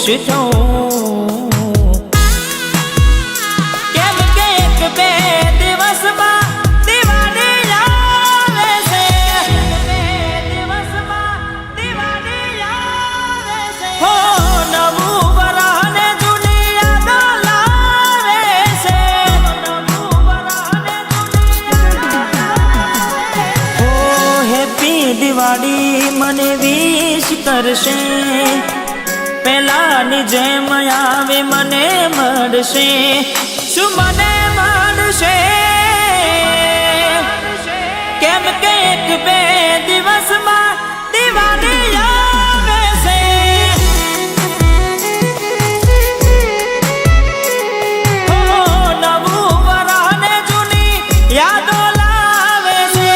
ખુશ થઉં, કેમ કે એક બે દિવસમાં દિવાળી આવે છે, હો નવું વરહને જૂની યાદો લાવે છે, હો હેપી દિવાળી મને વિશ કરશે, પેલાની જેમ આવે મને મળશે, શું મને મળશે, કેમ કે એક બે દિવસમાં દિવાળી આવે છે, હો નવું વરહને જૂની યાદો લાવે છે.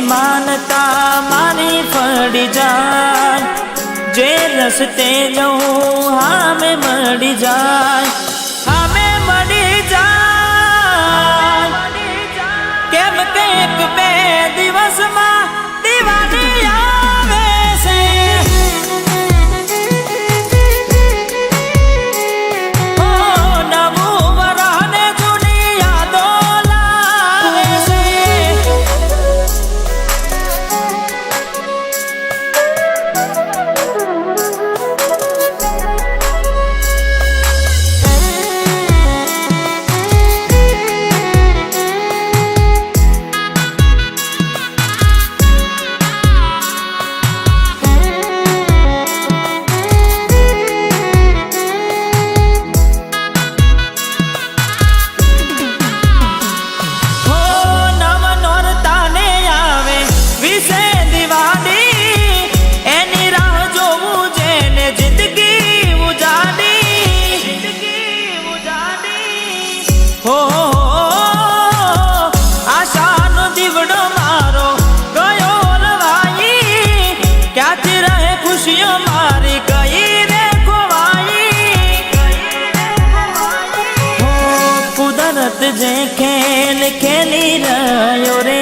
માનતા મારી ફળી જાય, જે રસ્તે જઉં હામે મળી જાય, હામે મળી જાય, કેમ કે એક બે દિવસમાં દિવાળી આવે છે, હો નવું વરહને જૂની યાદો લાવે છે. આશાનો દીવડો મારો ગયો લવાઈ, ક્યાંથી રહે ખુશીઓ મારી કઈ રે ખોવાઈ, કુદરત જે ખેલ ખેલી રહ્યો રે,